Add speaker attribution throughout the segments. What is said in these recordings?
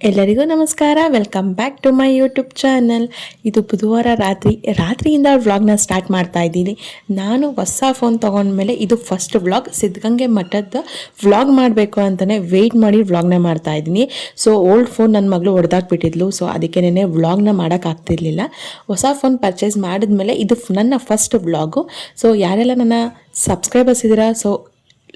Speaker 1: ಎಲ್ಲರಿಗೂ ನಮಸ್ಕಾರ. Welcome back to my YouTube channel. ಇದು ಬುಧವಾರ ರಾತ್ರಿಯಿಂದ ವ್ಲಾಗ್ನ ಸ್ಟಾರ್ಟ್ ಮಾಡ್ತಾ ಇದ್ದೀನಿ. ನಾನು ಹೊಸ ಫೋನ್ ತೊಗೊಂಡ್ಮೇಲೆ ಇದು ಫಸ್ಟ್ ವ್ಲಾಗ್. ಸಿದ್ಧಗಂಗೆ ಮಠದ ವ್ಲಾಗ್ ಮಾಡಬೇಕು ಅಂತಲೇ ವೆಯ್ಟ್ ಮಾಡಿ ವ್ಲಾಗ್ನ ಮಾಡ್ತಾ ಇದ್ದೀನಿ. ಸೊ ಓಲ್ಡ್ ಫೋನ್ ನನ್ನ ಮಗಳು ಹೊಡೆದಾಕ್ಬಿಟ್ಟಿದ್ಲು. ಸೊ ಅದಕ್ಕೇನೆ ವ್ಲಾಗ್ನ ಮಾಡೋಕ್ಕಾಗ್ತಿರ್ಲಿಲ್ಲ. ಹೊಸ ಫೋನ್ ಪರ್ಚೇಸ್ ಮಾಡಿದ್ಮೇಲೆ ಇದು ನನ್ನ ಫಸ್ಟ್ ವ್ಲಾಗು. ಸೊ ಯಾರೆಲ್ಲ ನನ್ನ ಸಬ್ಸ್ಕ್ರೈಬರ್ಸ್ ಇದ್ದೀರಾ, ಸೊ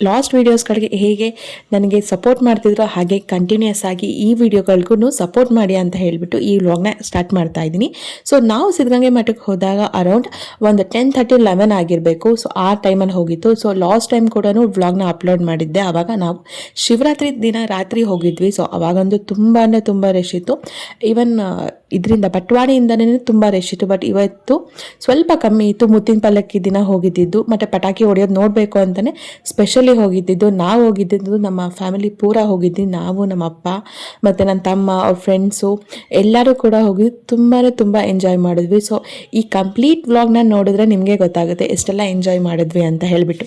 Speaker 1: ಲಾಸ್ಟ್ ವೀಡಿಯೋಸ್ಗಳಿಗೆ ಹೇಗೆ ನನಗೆ ಸಪೋರ್ಟ್ ಮಾಡ್ತಿದ್ರು ಹಾಗೆ ಕಂಟಿನ್ಯೂಸ್ ಆಗಿ ಈ ವಿಡಿಯೋಗಳಿಗೂ ಸಪೋರ್ಟ್ ಮಾಡಿ ಅಂತ ಹೇಳಿಬಿಟ್ಟು ಈ ವ್ಲಾಗ್ನ ಸ್ಟಾರ್ಟ್ ಮಾಡ್ತಾ ಇದ್ದೀನಿ. ಸೊ ನಾವು ಸಿದ್ಧಗಂಗೆ ಮಠಕ್ಕೆ ಹೋದಾಗ ಅರೌಂಡ್ ಒಂದು 10:30-11 ಆಗಿರಬೇಕು. ಸೊ ಆ ಟೈಮಲ್ಲಿ ಹೋಗಿತ್ತು. ಸೊ ಲಾಸ್ಟ್ ಟೈಮ್ ಕೂಡ ವ್ಲಾಗ್ನ ಅಪ್ಲೋಡ್ ಮಾಡಿದ್ದೆ. ಆವಾಗ ನಾವು ಶಿವರಾತ್ರಿ ದಿನ ರಾತ್ರಿ ಹೋಗಿದ್ವಿ. ಸೊ ಅವಾಗಂದು ತುಂಬ ರಶ್ ಇತ್ತು. ಈವನ್ ಇದರಿಂದ ಬಟ್ವಾಣಿಯಿಂದನೇ ತುಂಬ ರಶ್ ಇತ್ತು. ಬಟ್ ಇವತ್ತು ಸ್ವಲ್ಪ ಕಮ್ಮಿ ಇತ್ತು. ಮುತ್ತಿನ ಪಲ್ಲಕ್ಕಿ ದಿನ ಹೋಗಿದ್ದಿದ್ದು ಮತ್ತು ಪಟಾಕಿ ಹೊಡೆಯೋದು ನೋಡಬೇಕು ಅಂತಲೇ ಸ್ಪೆಷಲಿ ಹೋಗಿದ್ದಿದ್ದು. ನಾವು ಹೋಗಿದ್ದಿದ್ದು ನಮ್ಮ ಫ್ಯಾಮಿಲಿ ಪೂರ ಹೋಗಿದ್ವಿ. ನಾವು, ನಮ್ಮ ಅಪ್ಪ ಮತ್ತು ನನ್ನ ತಮ್ಮ, ಅವ್ರ ಫ್ರೆಂಡ್ಸು ಎಲ್ಲರೂ ಕೂಡ ಹೋಗಿ ತುಂಬ ಎಂಜಾಯ್ ಮಾಡಿದ್ವಿ. ಸೊ ಈ ಕಂಪ್ಲೀಟ್ ವ್ಲಾಗ್ನ ನೋಡಿದ್ರೆ ನಿಮಗೆ ಗೊತ್ತಾಗುತ್ತೆ ಎಷ್ಟೆಲ್ಲ ಎಂಜಾಯ್ ಮಾಡಿದ್ವಿ ಅಂತ ಹೇಳಿಬಿಟ್ಟು.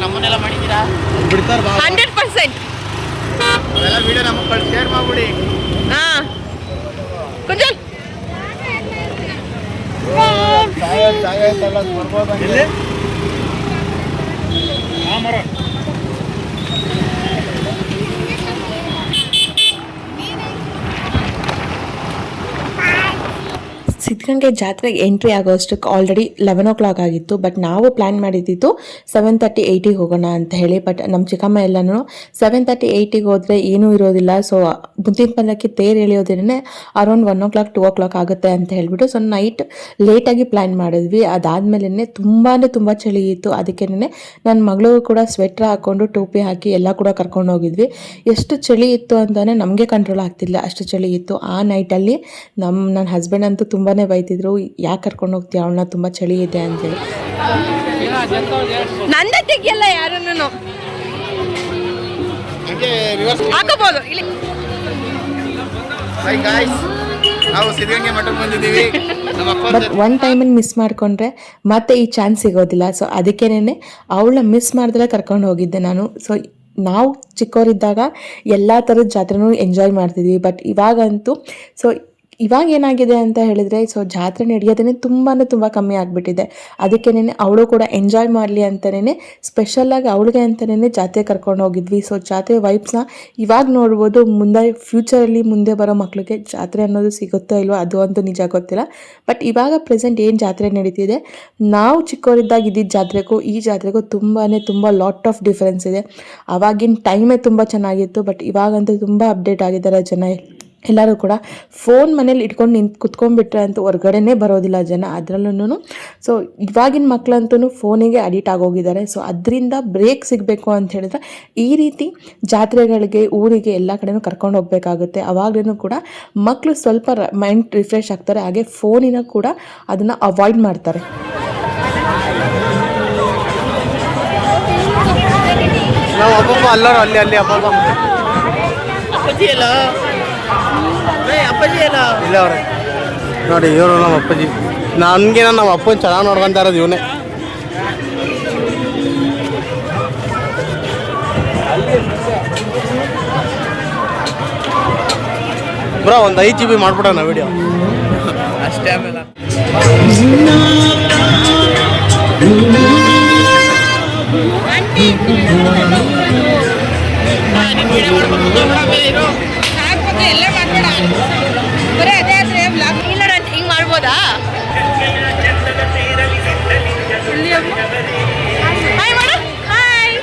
Speaker 2: ನಮ್ಮನ್ನೆಲ್ಲ ಮಾಡಿದ್ದೀರಾ?
Speaker 3: 100%
Speaker 2: ಅದೆಲ್ಲ ವಿಡಿಯೋ ನಮಗೆ ಶೇರ್ ಮಾಡ್ಬಿಡಿ.
Speaker 3: ಹಾಂ ಕುಂಜಲ್
Speaker 2: ಜಾಗ ಐತಲ್ಲ ಬರ್ಬೋದಂಗೆ.
Speaker 1: ಸಿದ್ಧಗಂಗೆ ಜಾತ್ರೆಗೆ ಎಂಟ್ರಿ ಆಗೋಷ್ಟಕ್ಕೆ ಆಲ್ರೆಡಿ 11 o'clock ಆಗಿತ್ತು. ಬಟ್ ನಾವು ಪ್ಲ್ಯಾನ್ ಮಾಡಿದ್ದಿತ್ತು 7:30-8 ಹೋಗೋಣ ಅಂತ ಹೇಳಿ. ಬಟ್ ನಮ್ಮ ಚಿಕ್ಕಮ್ಮ ಎಲ್ಲನೂ 7:30-8 ಹೋದರೆ ಏನೂ ಇರೋದಿಲ್ಲ. ಸೊ ಮುತ್ತಿನ ಪಲ್ಲಕ್ಕಿ ತೇರು ಎಳೆಯೋದೇನೆ ಅರೌಂಡ್ 1 o'clock 2 o'clock ಆಗುತ್ತೆ ಅಂತ ಹೇಳಿಬಿಟ್ಟು ಸೊ ನೈಟ್ ಲೇಟಾಗಿ ಪ್ಲ್ಯಾನ್ ಮಾಡಿದ್ವಿ. ಅದಾದಮೇಲೆ ತುಂಬ ಚಳಿ ಇತ್ತು. ಅದಕ್ಕೇನೆ ನನ್ನ ಮಗಳು ಕೂಡ ಸ್ವೆಟ್ರ್ ಹಾಕ್ಕೊಂಡು ಟೋಪಿ ಹಾಕಿ ಎಲ್ಲ ಕೂಡ ಕರ್ಕೊಂಡು ಹೋಗಿದ್ವಿ. ಎಷ್ಟು ಚಳಿ ಇತ್ತು ಅಂತಲೇ ನಮಗೆ ಕಂಟ್ರೋಲ್ ಆಗ್ತಿಲ್ಲ, ಅಷ್ಟು ಚಳಿ ಇತ್ತು. ಆ ನೈಟಲ್ಲಿ ನನ್ನ ಹಸ್ಬೆಂಡ್ ಅಂತೂ ತುಂಬಾ ಬೈತಿದ್ರು, ಯಾಕೆ ಕರ್ಕೊಂಡು ಹೋಗ್ತೀಯ ಅವಳನ್ನ, ತುಂಬ ಚಳಿ ಇದೆ ಅಂತೇಳಿ.
Speaker 3: ನಂದ ತೆಗಿಯಲ್ಲ ಯಾರನ್ನು ಹಾಕಬಹುದು ಇಲ್ಲಿ.
Speaker 2: ಹಾಯ್ ಗಾಯ್ಸ್, ನಾವು ಸಿದ್ಧಗಂಗೆ ಮಠಕ್ಕೆ ಬಂದಿದ್ದೀವಿ.
Speaker 1: ಬಟ್ ಒನ್ ಟೈಮಲ್ಲಿ ಮಿಸ್ ಮಾಡಿಕೊಂಡ್ರೆ ಮತ್ತೆ ಈ ಚಾನ್ಸ್ ಸಿಗೋದಿಲ್ಲ. ಸೊ ಅದಕ್ಕೇನೆ ಅವಳನ್ನ ಮಿಸ್ ಮಾಡಿದ್ರೆ ಕರ್ಕೊಂಡು ಹೋಗಿದ್ದೆ ನಾನು. ಸೊ ನಾವು ಚಿಕ್ಕವರಿದ್ದಾಗ ಎಲ್ಲ ಥರದ ಜಾತ್ರೆನೂ ಎಂಜಾಯ್ ಮಾಡ್ತಿದ್ವಿ. ಬಟ್ ಇವಾಗಂತೂ ಇವಾಗ ಏನಾಗಿದೆ ಅಂತ ಹೇಳಿದರೆ ಸೊ ಜಾತ್ರೆ ನಡೆಯೋದೇ ತುಂಬ ಕಮ್ಮಿ ಆಗಿಬಿಟ್ಟಿದೆ. ಅದಕ್ಕೇನೆ ಅವಳು ಕೂಡ ಎಂಜಾಯ್ ಮಾಡಲಿ ಅಂತಲೇ ಸ್ಪೆಷಲಾಗಿ ಅವಳಿಗೆ ಅಂತಲೇ ಜಾತ್ರೆ ಕರ್ಕೊಂಡು ಹೋಗಿದ್ವಿ. ಸೊ ಜಾತ್ರೆ ವೈಬ್ಸ್ನ ಇವಾಗ ನೋಡ್ಬೋದು. ಫ್ಯೂಚರಲ್ಲಿ ಮುಂದೆ ಬರೋ ಮಕ್ಕಳಿಗೆ ಜಾತ್ರೆ ಅನ್ನೋದು ಸಿಗುತ್ತೋ ಇಲ್ವೋ ಅದು ಅಂತೂ ನಿಜ ಗೊತ್ತಿಲ್ಲ. ಬಟ್ ಇವಾಗ ಪ್ರೆಸೆಂಟ್ ಏನು ಜಾತ್ರೆ ನಡೀತಿದೆ, ನಾವು ಚಿಕ್ಕವರಿದ್ದಾಗ ಇದ್ದಿದ್ದ ಜಾತ್ರೆಗೂ ಈ ಜಾತ್ರೆಗೂ ತುಂಬ ಲಾಟ್ ಆಫ್ ಡಿಫ್ರೆನ್ಸ್ ಇದೆ. ಆವಾಗಿನ ಟೈಮೇ ತುಂಬ ಚೆನ್ನಾಗಿತ್ತು. ಬಟ್ ಇವಾಗಂತೂ ತುಂಬ ಅಪ್ಡೇಟ್ ಆಗಿದ್ದಾರೆ ಜನ ಎಲ್ಲರೂ ಕೂಡ. ಫೋನ್ ಮನೇಲಿ ಇಟ್ಕೊಂಡು ಕುತ್ಕೊಂಡ್ಬಿಟ್ರೆ ಅಂತೂ ಹೊರಗಡೆನೇ ಬರೋದಿಲ್ಲ ಜನ. ಅದರಲ್ಲೂ ಸೊ ಇವಾಗಿನ ಮಕ್ಕಳಂತೂ ಫೋನಿಗೆ ಅಡಿಕ್ಟ್ ಆಗೋಗಿದ್ದಾರೆ. ಸೊ ಅದರಿಂದ ಬ್ರೇಕ್ ಸಿಗಬೇಕು ಅಂತ ಹೇಳಿದ್ರೆ ಈ ರೀತಿ ಜಾತ್ರೆಗಳಿಗೆ, ಊರಿಗೆ ಎಲ್ಲ ಕಡೆನೂ ಕರ್ಕೊಂಡು ಹೋಗಬೇಕಾಗುತ್ತೆ. ಅವಾಗಲೂ ಕೂಡ ಮಕ್ಕಳು ಸ್ವಲ್ಪ ಮೈಂಡ್ ರಿಫ್ರೆಶ್ ಆಗ್ತಾರೆ. ಹಾಗೆ ಫೋನಿನ ಕೂಡ ಅದನ್ನು ಅವಾಯ್ಡ್ ಮಾಡ್ತಾರೆ.
Speaker 2: ನಾವು ಅಬ್ಬಬ್ಬ ಅಲ್ಲರೂ ಅಲ್ಲಿ ಅಬ್ಬಬ್ಬ ಅಪ್ಪಾಜಿ ಅಲ್ಲ, ಅಪ್ಪಾಜಿ ಅಲ್ಲ ಇಲ್ಲ ಅವ್ರೆ ನೋಡಿ. ಇವರು ನಮ್ಮ ಅಪ್ಪಾಜಿ. ನನಗೆ ನಮ್ಮ ಅಪ್ಪನ ಚೆನ್ನಾಗಿ ನೋಡ್ಕೊಂತ ಇರೋದು ಇವನೇ. ಬ್ರೋ ಒಂದು 5 GB ಮಾಡ್ಬಿಡೋಣ ವಿಡಿಯೋ ಅಷ್ಟೇ. ಆಮೇಲೆ
Speaker 3: ಎಲ್ಲ ಮಾಡ್ಬೇಡ, ಬರೀ ಅದೇ ಆದರೆ ಬ್ಲಾಗ್ ಇಲ್ಲ ಹಿಂಗೆ ಮಾಡ್ಬೋದಾ? ಹಾಯ್ ಮಾಡು, ಹಾಯ್.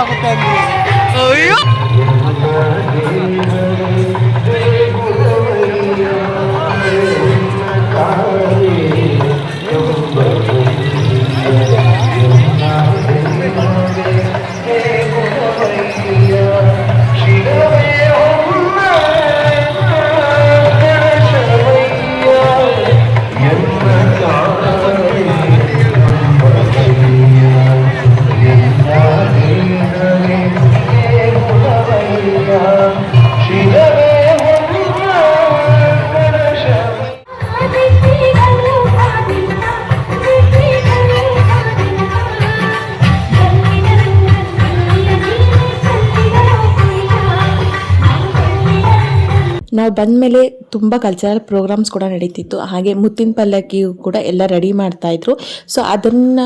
Speaker 2: ಆಗುತ್ತೆ ಅಂದ್ರೆ
Speaker 3: ಅಯ್ಯೋ
Speaker 1: ನಾವು ಬಂದಮೇಲೆ ತುಂಬ ಕಲ್ಚರಲ್ ಪ್ರೋಗ್ರಾಮ್ಸ್ ಕೂಡ ನಡೀತಿತ್ತು. ಹಾಗೆ ಮುತ್ತಿನ ಪಲ್ಲಕ್ಕಿಯು ಕೂಡ ಎಲ್ಲ ರೆಡಿ ಮಾಡ್ತಾಯಿದ್ರು. ಸೊ ಅದನ್ನು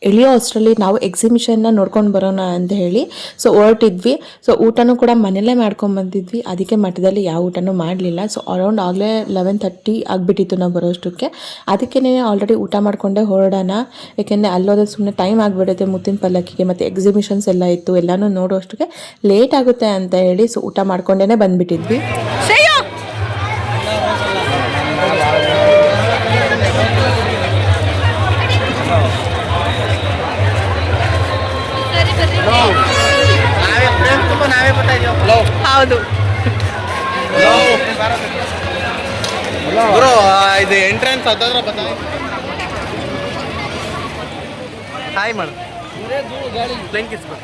Speaker 1: ಎಳೆಯೋ ಅಷ್ಟರಲ್ಲಿ ನಾವು ಎಕ್ಸಿಬಿಷನ್ನ ನೋಡ್ಕೊಂಡು ಬರೋಣ ಅಂತ ಹೇಳಿ ಸೊ ಹೊರಟಿದ್ವಿ. ಸೊ ಊಟನೂ ಕೂಡ ಮನೆಯಲ್ಲೇ ಮಾಡ್ಕೊಂಡು ಬಂದಿದ್ವಿ. ಅದಕ್ಕೆ ಮಠದಲ್ಲಿ ಯಾವ ಊಟನೂ ಮಾಡಲಿಲ್ಲ. ಸೊ ಅರೌಂಡ್ ಆಗಲೇ 11:30 ಆಗಿಬಿಟ್ಟಿತ್ತು ನಾವು ಬರೋಷ್ಟಕ್ಕೆ. ಅದಕ್ಕೇ ಆಲ್ರೆಡಿ ಊಟ ಮಾಡಿಕೊಂಡೇ ಹೊರಡೋಣ, ಏಕೆಂದರೆ ಅಲ್ಲೋದ್ರೆ ಸುಮ್ಮನೆ ಟೈಮ್ ಆಗಿಬಿಡುತ್ತೆ ಮುತ್ತಿನ ಪಲ್ಲಕ್ಕಿಗೆ, ಮತ್ತು ಎಕ್ಸಿಬಿಷನ್ಸ್ ಎಲ್ಲ ಇತ್ತು, ಎಲ್ಲನೂ ನೋಡೋಷ್ಟಕ್ಕೆ ಲೇಟ್ ಆಗುತ್ತೆ ಅಂತ ಹೇಳಿ ಸೊ ಊಟ ಮಾಡ್ಕೊಂಡೇ ಬಂದುಬಿಟ್ಟಿದ್ವಿ.
Speaker 3: ಹೌದು
Speaker 2: ಬ್ರೋ ಇದು ಎಂಟ್ರೆನ್ಸ್ ಹತ್ತತ್ರ ಬತ್ತ ಹಾಯ್ ಮಾಡು ಬ್ಲಿಂಕ್ ಇಸ್ಕೊ.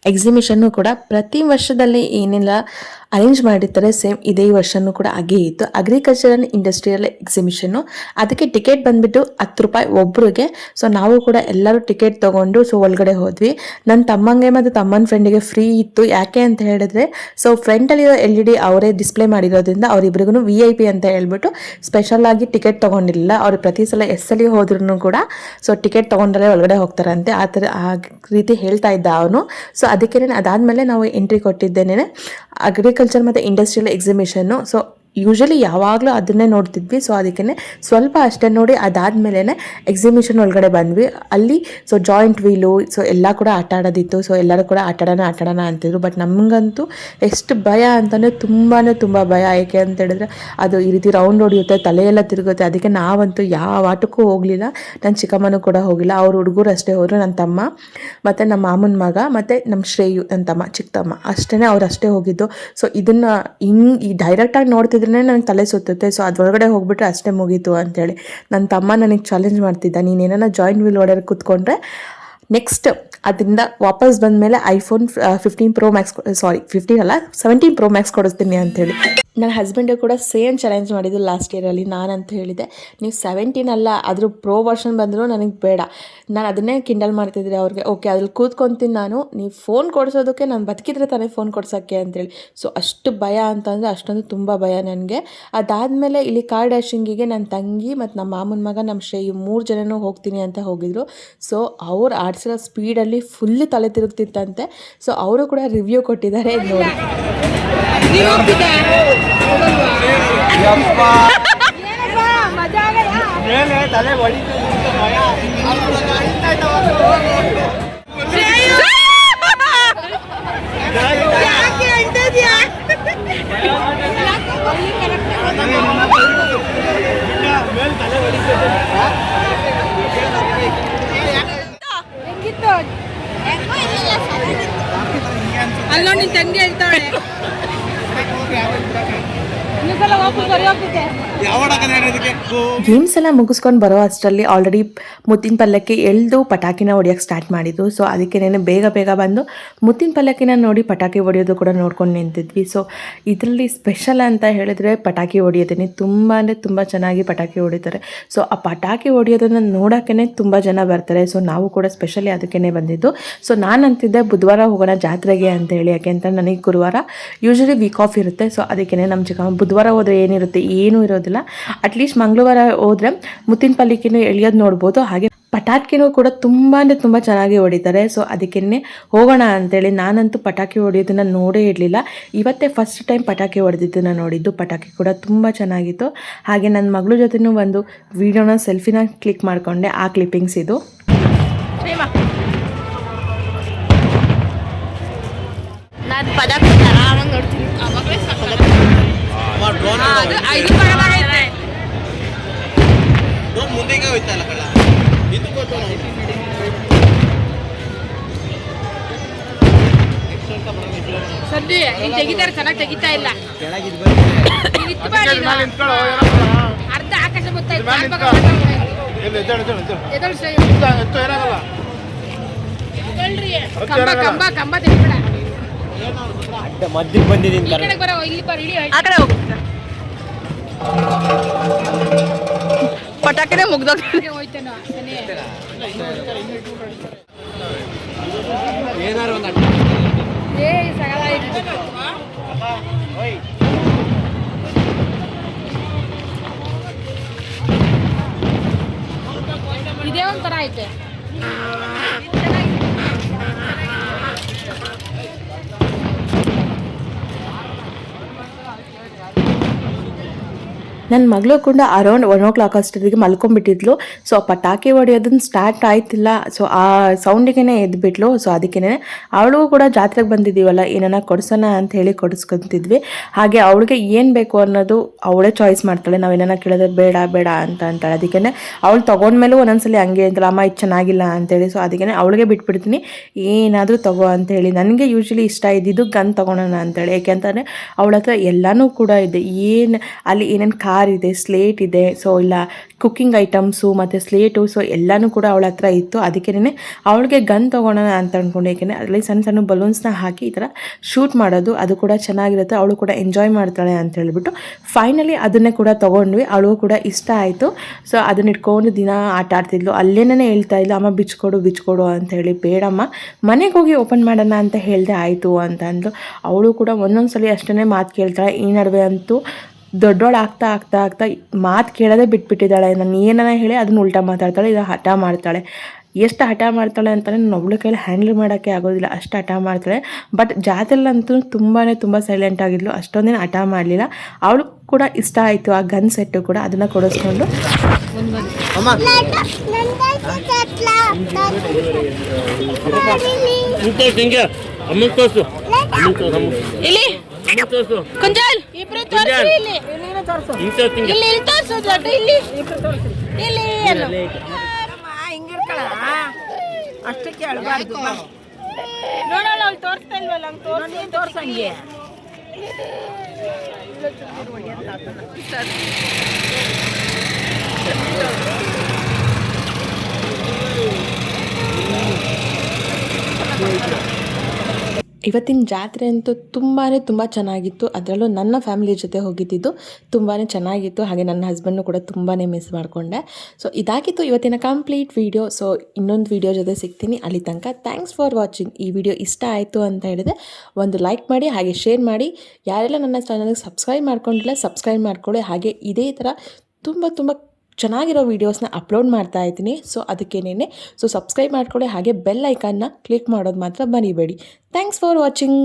Speaker 1: ಎಕ್ಸಿಬಿಷನ್ನು ಕೂಡ ಪ್ರತಿ ವರ್ಷದಲ್ಲಿ ಏನೆಲ್ಲ ಅರೇಂಜ್ ಮಾಡಿರ್ತಾರೆ ಸೇಮ್ ಇದೇ ವರ್ಷನೂ ಕೂಡ ಹಾಗೇ ಇತ್ತು. ಅಗ್ರಿಕಲ್ಚರ್ ಆ್ಯಂಡ್ ಇಂಡಸ್ಟ್ರಿಯಲ್ ಎಕ್ಸಿಬಿಷನ್ನು. ಅದಕ್ಕೆ ಟಿಕೆಟ್ ಬಂದುಬಿಟ್ಟು 10 ರೂಪಾಯಿ ಒಬ್ರಿಗೆ. ಸೊ ನಾವು ಕೂಡ ಎಲ್ಲರೂ ಟಿಕೆಟ್ ತೊಗೊಂಡು ಸೊ ಒಳಗಡೆ ಹೋದ್ವಿ. ನನ್ನ ತಮ್ಮಂಗೆ ಮತ್ತು ತಮ್ಮನ ಫ್ರೆಂಡಿಗೆ ಫ್ರೀ ಇತ್ತು. ಯಾಕೆ ಅಂತ ಹೇಳಿದ್ರೆ ಸೊ ಫ್ರಂಟಲ್ಲಿರೋ LED ಅವರೇ ಡಿಸ್ಪ್ಲೇ ಮಾಡಿರೋದ್ರಿಂದ ಅವರಿಬ್ರಿಗೂ VIP ಅಂತ ಹೇಳ್ಬಿಟ್ಟು ಸ್ಪೆಷಲಾಗಿ ಟಿಕೆಟ್ ತೊಗೊಂಡಿರಲಿಲ್ಲ. ಅವ್ರು ಪ್ರತಿ ಸಲ ಎಸ್ಸಲ್ಲಿ ಹೋದ್ರೂ ಕೂಡ ಸೊ ಟಿಕೆಟ್ ತೊಗೊಂಡರೆ ಒಳಗಡೆ ಹೋಗ್ತಾರಂತೆ, ಆ ರೀತಿ ಹೇಳ್ತಾ ಇದ್ದ ಅವನು. ಸೊ ಅದಕ್ಕೆ ಅದಾದಮೇಲೆ ನಾವು ಎಂಟ್ರಿ ಕೊಟ್ಟಿದ್ದೇನೆ ಅಗ್ರಿಕಲ್ಚರ್ ಮತ್ತು ಇಂಡಸ್ಟ್ರಿಯಲ್ ಎಕ್ಸಿಬಿಷನ್ನು. ಸೊ ಯೂಶಲಿ ಯಾವಾಗಲೂ ಅದನ್ನೇ ನೋಡ್ತಿದ್ವಿ. ಸೊ ಅದಕ್ಕೆ ಸ್ವಲ್ಪ ಅಷ್ಟೇ ನೋಡಿ ಅದಾದಮೇಲೆ ಎಕ್ಸಿಬಿಷನ್ ಒಳಗಡೆ ಬಂದ್ವಿ. ಅಲ್ಲಿ ಸೊ ಜಾಯಿಂಟ್ ವೀಲು ಸೊ ಎಲ್ಲ ಕೂಡ ಆಟ ಆಡೋದಿತ್ತು. ಸೊ ಎಲ್ಲರೂ ಕೂಡ ಆಟಾಡೋಣ ಅಂತಿದ್ರು. ಬಟ್ ನಮಗಂತೂ ಎಷ್ಟು ಭಯ ಅಂತಂದರೆ ತುಂಬ ಭಯ. ಏಕೆ ಅಂತ ಹೇಳಿದ್ರೆ ಅದು ಈ ರೀತಿ ರೌಂಡ್ ಹೊಡಿಯುತ್ತೆ, ತಲೆಯೆಲ್ಲ ತಿರುಗುತ್ತೆ. ಅದಕ್ಕೆ ನಾವಂತೂ ಯಾವ ಆಟಕ್ಕೂ ಹೋಗಲಿಲ್ಲ. ನನ್ನ ಚಿಕ್ಕಮ್ಮನೂ ಕೂಡ ಹೋಗಿಲ್ಲ. ಅವ್ರ ಹುಡುಗರು ಅಷ್ಟೇ ಹೋದರು, ನನ್ನ ತಮ್ಮ ಮತ್ತು ನಮ್ಮ ಮಾಮನ ಮಗ ಮತ್ತು ನಮ್ಮ ಶ್ರೇಯು ನನ್ನ ತಮ್ಮ ಚಿಕ್ಕ ತಮ್ಮ ಅಷ್ಟೇ, ಅವ್ರು ಅಷ್ಟೇ ಹೋಗಿದ್ದು. ಸೊ ಇದನ್ನು ಈ ಡೈರೆಕ್ಟಾಗಿ ನೋಡ್ತಿದ್ರೇ ನನಗೆ ತಲೆ ಸುತ್ತುತ್ತೆ. ಸೊ ಅದರೊಳಗಡೆ ಹೋಗ್ಬಿಟ್ರೆ ಅಷ್ಟೇ ಮುಗೀತು ಅಂತೇಳಿ ನನ್ನ ತಮ್ಮ ನನಗೆ ಚಾಲೆಂಜ್ ಮಾಡ್ತಿದ್ದ, ನೀನೇನ ಜಾಯಿಂಟ್ ವೀಲ್ ಒಳಗಡೆ ಕೂತ್ಕೊಂಡ್ರೆ ನೆಕ್ಸ್ಟ್ ಅದರಿಂದ ವಾಪಸ್ ಬಂದಮೇಲೆ iPhone 15 Pro Max 17 Pro Max ಕೊಡಿಸ್ತೀನಿ ಅಂಥೇಳಿ. ನನ್ನ ಹಸ್ಬೆಂಡು ಕೂಡ ಸೇಮ್ ಚಾಲೆಂಜ್ ಮಾಡಿದ್ದು ಲಾಸ್ಟ್ ಇಯರಲ್ಲಿ. ನಾನಂತ ಹೇಳಿದೆ, ನೀವು 17 ಅಲ್ಲ ಅದ್ರ ಪ್ರೋ ವರ್ಷನ್ ಬಂದರೂ ನನಗೆ ಬೇಡ. ನಾನು ಅದನ್ನೇ ಕಿಂಡಲ್ ಮಾಡ್ತಿದ್ದೆ ಅವ್ರಿಗೆ. ಓಕೆ ಅದ್ರಲ್ಲಿ ಕೂತ್ಕೊತೀನಿ ನಾನು, ನೀವು ಫೋನ್ ಕೊಡಿಸೋದಕ್ಕೆ ನಾನು ಬದುಕಿದ್ರೆ ತಾನೇ ಫೋನ್ ಕೊಡ್ಸೋಕ್ಕೆ ಅಂತೇಳಿ. ಸೊ ಅಷ್ಟು ಭಯ ಅಂತಂದರೆ ಅಷ್ಟೊಂದು ತುಂಬ ಭಯ ನನಗೆ. ಅದಾದಮೇಲೆ ಇಲ್ಲಿ ಕಾರ್ ಡ್ಯಾಶಿಂಗಿಗೆ ನನ್ನ ತಂಗಿ ಮತ್ತು ನಮ್ಮ ಮಾಮನ ಮಗ ನಮ್ಮ ಶ್ರೇಯು 3 ಜನನೂ ಹೋಗ್ತೀನಿ ಅಂತ ಹೋಗಿದ್ರು. ಸೊ ಅವ್ರು ಆಡಿಸಿರೋ ಸ್ಪೀಡಲ್ಲಿ ಫುಲ್ ತಲೆ ತಿರುಗ್ತಿತ್ತಂತೆ. ಸೊ ಅವರು ಕೂಡ ರಿವ್ಯೂ ಕೊಟ್ಟಿದ್ದಾರೆ ನೋಡಿ.
Speaker 2: ತಲೆ ಹೊಡಿತು
Speaker 3: ಅಲ್ಲೋ ನಿನ್ ತಂಗಿ ಹೇಳ್ತಾಳೆ ವಾಪಸ್ ಬರೀ ಹೋಗ್ತಿದ್ದೆ.
Speaker 1: ಗೇಮ್ಸ್ ಎಲ್ಲ ಮುಗಿಸ್ಕೊಂಡು ಬರೋ ಅಷ್ಟರಲ್ಲಿ ಆಲ್ರೆಡಿ ಮುತ್ತಿನ ಪಲ್ಲಕ್ಕಿ ಎಳ್ದು ಪಟಾಕಿನ ಹೊಡಿಯೋಕ್ಕೆ ಸ್ಟಾರ್ಟ್ ಮಾಡಿದ್ದು. ಸೊ ಅದಕ್ಕೆ ಬೇಗ ಬಂದು ಮುತ್ತಿನ ಪಲ್ಲಕ್ಕಿನ ನೋಡಿ ಪಟಾಕಿ ಹೊಡೆಯೋದು ಕೂಡ ನೋಡ್ಕೊಂಡು ನಿಂತಿದ್ವಿ. ಸೊ ಇದರಲ್ಲಿ ಸ್ಪೆಷಲ್ ಅಂತ ಹೇಳಿದ್ರೆ ಪಟಾಕಿ ಹೊಡೆಯೋದೇ ತುಂಬ ಚೆನ್ನಾಗಿ ಪಟಾಕಿ ಹೊಡಿತಾರೆ. ಸೊ ಆ ಪಟಾಕಿ ಹೊಡೆಯೋದನ್ನು ನೋಡೋಕ್ಕೇ ತುಂಬ ಜನ ಬರ್ತಾರೆ. ಸೊ ನಾವು ಕೂಡ ಸ್ಪೆಷಲಿ ಅದಕ್ಕೇ ಬಂದಿದ್ದು. ಸೊ ನಾನು ಅಂತಿದ್ದೆ ಬುಧವಾರ ಹೋಗೋಣ ಜಾತ್ರೆಗೆ ಅಂತ ಹೇಳಿ. ಯಾಕೆ ಅಂತ ನನಗೆ ಗುರುವಾರ ಯೂಶಲಿ ವೀಕ್ ಆಫ್ ಇರುತ್ತೆ. ಸೊ ಅದಕ್ಕೇ ನಮ್ಮ ಚಿಕ್ಕಮ್ಮ ಬುಧವಾರ ಹೋದರೆ ಏನಿರುತ್ತೆ, ಏನೂ ಇರೋದಿಲ್ಲ. ಅಟ್ಲೀಸ್ಟ್ ಮಂಗಳವಾರ ಹೋದರೆ ಮುತ್ತಿನ ಪಲ್ಲಕ್ಕಿನ ಎಳೆಯೋದು ನೋಡ್ಬೋದು. ಹಾಗೆ ಪಟಾಕಿನೂ ಕೂಡ ತುಂಬ ಅಂದರೆ ತುಂಬ ಚೆನ್ನಾಗಿ ಹೊಡಿತಾರೆ. ಸೊ ಅದಕ್ಕೇ ಹೋಗೋಣ ಅಂತೇಳಿ ನಾನಂತೂ ಪಟಾಕಿ ಹೊಡೆಯೋದನ್ನು ನೋಡೇ ಇರಲಿಲ್ಲ. ಇವತ್ತೇ ಫಸ್ಟ್ ಟೈಮ್ ಪಟಾಕಿ ಹೊಡೆದಿದ್ದನ್ನು ನೋಡಿದ್ದು. ಪಟಾಕಿ ಕೂಡ ತುಂಬ ಚೆನ್ನಾಗಿತ್ತು. ಹಾಗೆ ನನ್ನ ಮಗಳ ಜೊತೆನೂ ಒಂದು ವೀಡಿಯೋನ ಸೆಲ್ಫಿನ ಕ್ಲಿಕ್ ಮಾಡಿಕೊಂಡೆ. ಆ ಕ್ಲಿಪ್ಪಿಂಗ್ಸ್ ಇದು.
Speaker 3: ನಾನು ಪಟಾಕಿ ಆರಾಮಾಗಿ ನೋಡ್ತೀನಿ. ಅವಾಗಲೇ
Speaker 2: ಮುಂದೆಗೆ ಹೋಯ್ತಲ್ಲ ಕಳ್ಳ ಇದು ಗೊತ್ತು
Speaker 3: ಸದ್ಯ ಇಲ್ಲಿ ತೆಗಿತಾರೆ, ಚೆನ್ನಾಗಿ ತೆಗಿತಾ ಇಲ್ಲ. ಅರ್ಧ ಆಕಾಶ ಗೊತ್ತಾಯ್ತು. ಕಂಬ ಕಂಬ ತೆಗಿಬೇಡ.
Speaker 2: ಮಧ್ಯಕ್ಕೆ ಬಂದಿದ್ದೀನಿ
Speaker 3: ಈ ಕಡೆ ಬರೋ, ಇಲ್ಲಿ ಬರೋ, ಇಳಿ ಆ ಕಡೆ ಹೋಗು. ಪಟಾಕಿನೇ ಮುಗ್ದೋಗ್ತದೆ. ಹೋಯ್ತೇನೋ
Speaker 2: ಏನಾರು ಒಂದು
Speaker 3: ಏ ಸಗಲಾಯ್ತು. ಇದೇ ಒಂಥರ ಐತೆ.
Speaker 1: ನನ್ನ ಮಗಳು ಕೂಡ ಅರೌಂಡ್ 1 o'clock ಅಷ್ಟೊತ್ತಿಗೆ ಮಲ್ಕೊಂಡ್ಬಿಟ್ಟಿದ್ಲು. ಸೊ ಪಟಾಕಿ ಹೊಡೆಯೋದನ್ನು ಸ್ಟಾರ್ಟ್ ಆಯ್ತಿಲ್ಲ. ಸೊ ಆ ಸೌಂಡಿಗೆ ಎದ್ಬಿಟ್ಲು. ಸೊ ಅದಕ್ಕೇ ಅವಳು ಕೂಡ ಜಾತ್ರೆಗೆ ಬಂದಿದ್ದೀವಲ್ಲ, ಏನನ್ನ ಕೊಡಿಸೋಣ ಅಂತ ಹೇಳಿ ಕೊಡಿಸ್ಕೊತಿದ್ವಿ. ಹಾಗೆ ಅವಳಿಗೆ ಏನು ಬೇಕು ಅನ್ನೋದು ಅವಳೇ ಚಾಯ್ಸ್ ಮಾಡ್ತಾಳೆ. ನಾವು ಏನನ್ನ ಕೇಳಿದ್ರೆ ಬೇಡ ಬೇಡ ಅಂತ ಅಂತಾಳೆ. ಅದಕ್ಕೇ ಅವಳು ತೊಗೊಂಡ್ಮೇಲೂ ಒಂದೊಂದ್ಸಲಿ ಹಂಗೆ ಅಂತಲ್ಲ, ಅಮ್ಮ ಇದು ಚೆನ್ನಾಗಿಲ್ಲ ಅಂತೇಳಿ. ಸೊ ಅದಕ್ಕೇ ಅವಳಿಗೆ ಬಿಟ್ಬಿಡ್ತೀನಿ, ಏನಾದರೂ ತಗೋ ಅಂತೇಳಿ. ನನಗೆ ಯೂಶ್ವಲಿ ಇಷ್ಟ ಇದ್ದಿದ್ದು ಗನ್ ತೊಗೊಳೋಣ ಅಂತೇಳಿ. ಯಾಕೆಂತಂದರೆ ಅವಳ ಹತ್ರ ಎಲ್ಲನೂ ಕೂಡ ಇದೆ. ಅಲ್ಲಿ ಏನೇನು ಕಾರ್ ಇದೆ, ಸ್ಲೇಟ್ ಇದೆ, ಸೊ ಇಲ್ಲ ಕುಕ್ಕಿಂಗ್ ಐಟಮ್ಸು ಮತ್ತು ಸ್ಲೇಟು, ಸೊ ಎಲ್ಲನೂ ಕೂಡ ಅವಳ ಹತ್ರ ಇತ್ತು. ಅದಕ್ಕೇ ಅವಳಿಗೆ ಗನ್ ತೊಗೊಳೋಣ ಅಂತ ಅಂದ್ಕೊಂಡು. ಏಕೆಂದರೆ ಅದರಲ್ಲಿ ಸಣ್ಣ ಸಣ್ಣ ಬಲೂನ್ಸ್ನ ಹಾಕಿ ಈ ಥರ ಶೂಟ್ ಮಾಡೋದು, ಅದು ಕೂಡ ಚೆನ್ನಾಗಿರುತ್ತೆ. ಅವಳು ಕೂಡ ಎಂಜಾಯ್ ಮಾಡ್ತಾಳೆ ಅಂತ ಹೇಳ್ಬಿಟ್ಟು ಫೈನಲಿ ಅದನ್ನೇ ಕೂಡ ತೊಗೊಂಡ್ವಿ. ಅವಳಿಗೂ ಕೂಡ ಇಷ್ಟ ಆಯಿತು. ಸೊ ಅದನ್ನ ಇಟ್ಕೊಂಡು ದಿನ ಆಟ ಆಡ್ತಿದ್ಲು. ಅಲ್ಲೇನೇ ಹೇಳ್ತಾ ಇಲ್ಲ, ಅಮ್ಮ ಬಿಚ್ಕೊಡು ಅಂತ ಹೇಳಿ. ಬೇಡಮ್ಮ, ಮನೆಗೆ ಹೋಗಿ ಓಪನ್ ಮಾಡೋಣ ಅಂತ ಹೇಳಿದೆ. ಆಯಿತು ಅಂತ ಅಂದ್ಲು. ಅವಳು ಕೂಡ ಒಂದೊಂದ್ಸಲಿ ಅಷ್ಟೇ ಮಾತು ಕೇಳ್ತಾಳೆ. ಈ ನಡುವೆ ಅಂತೂ ದೊಡ್ಡೋಳು ಆಗ್ತಾ ಮಾತು ಕೇಳೋದೇ ಬಿಟ್ಬಿಟ್ಟಿದ್ದಾಳೆ. ನಾನು ಏನನ್ನ ಹೇಳಿ ಅದನ್ನ ಉಲ್ಟಾ ಮಾತಾಡ್ತಾಳೆ, ಇದು ಹಠ ಮಾಡ್ತಾಳೆ. ಎಷ್ಟು ಹಠ ಮಾಡ್ತಾಳೆ ಅಂತಲೇ ನನ್ನ ಒಬ್ಳ ಕೈಲಿ ಹ್ಯಾಂಡಲ್ ಮಾಡೋಕ್ಕೆ ಆಗೋದಿಲ್ಲ, ಅಷ್ಟು ಹಠ ಮಾಡ್ತಾಳೆ. ಬಟ್ ಜಾತ್ರೆಲ್ಲಂತೂ ತುಂಬ ಸೈಲೆಂಟ್ ಆಗಿದ್ಲು, ಅಷ್ಟೊಂದೇನು ಹಠ ಮಾಡಲಿಲ್ಲ. ಅವಳು ಕೂಡ ಇಷ್ಟ ಆಯಿತು ಆ ಗನ್ ಸೆಟ್ಟು ಕೂಡ. ಅದನ್ನು ಕೊಡಿಸ್ಕೊಂಡು
Speaker 3: ಇಲ್ಲಿ ಕುಂಜಲ್ ಇಬ್ರು ತೋರಿಸಿ. ಇಲ್ಲಿ ಇಲ್ಲಿ ತೋರಿಸು ದೊಡ್ಡ. ಇಲ್ಲಿ ಇಲ್ಲಿ ಹಿಂಗಿರ್ಕಳ ಅಷ್ಟಕ್ಕೆ ಅಳಬಾರ್ದು. ನೋಡೋಣ, ಅವ್ಳು ತೋರಿಸ್ತಾ ಇಲ್ವಲ್ಲ, ಹಂಗೆ ತೋರ್ಸಂಗೆ.
Speaker 1: ಇವತ್ತಿನ ಜಾತ್ರೆ ಅಂತೂ ತುಂಬ ಚೆನ್ನಾಗಿತ್ತು. ಅದರಲ್ಲೂ ನನ್ನ ಫ್ಯಾಮಿಲಿ ಜೊತೆ ಹೋಗಿದ್ದಿದ್ದು ತುಂಬಾ ಚೆನ್ನಾಗಿತ್ತು. ಹಾಗೆ ನನ್ನ ಹಸ್ಬೆಂಡ್ನು ಕೂಡ ತುಂಬಾ ಮಿಸ್ ಮಾಡಿಕೊಂಡೆ. ಸೊ ಇದಾಗಿತ್ತು ಇವತ್ತಿನ ಕಂಪ್ಲೀಟ್ ವೀಡಿಯೋ. ಸೊ ಇನ್ನೊಂದು ವೀಡಿಯೋ ಜೊತೆ ಸಿಗ್ತೀನಿ. ಅಲ್ಲಿ ತನಕ ಥ್ಯಾಂಕ್ಸ್ ಫಾರ್ ವಾಚಿಂಗ್. ಈ ವಿಡಿಯೋ ಇಷ್ಟ ಆಯಿತು ಅಂತ ಹೇಳಿದ್ರೆ ಒಂದು ಲೈಕ್ ಮಾಡಿ, ಹಾಗೆ ಶೇರ್ ಮಾಡಿ. ಯಾರೆಲ್ಲ ನನ್ನ ಚಾನಲ್ಗೆ ಸಬ್ಸ್ಕ್ರೈಬ್ ಮಾಡ್ಕೊಂಡಿಲ್ಲ ಸಬ್ಸ್ಕ್ರೈಬ್ ಮಾಡ್ಕೊಳ್ಳಿ. ಹಾಗೆ ಇದೇ ಥರ ತುಂಬ ಚೆನ್ನಾಗಿರೋ ವೀಡಿಯೋಸ್ನ ಅಪ್ಲೋಡ್ ಮಾಡ್ತಾ ಇದ್ದೀನಿ. ಸೊ ಅದಕ್ಕೇನೆ ಸೊ ಸಬ್ಸ್ಕ್ರೈಬ್ ಮಾಡ್ಕೊಳ್ಳಿ. ಹಾಗೆ ಬೆಲ್ ಐಕಾನ್ನ ಕ್ಲಿಕ್ ಮಾಡೋದು ಮಾತ್ರ ಮರಿಬೇಡಿ. Thanks for watching.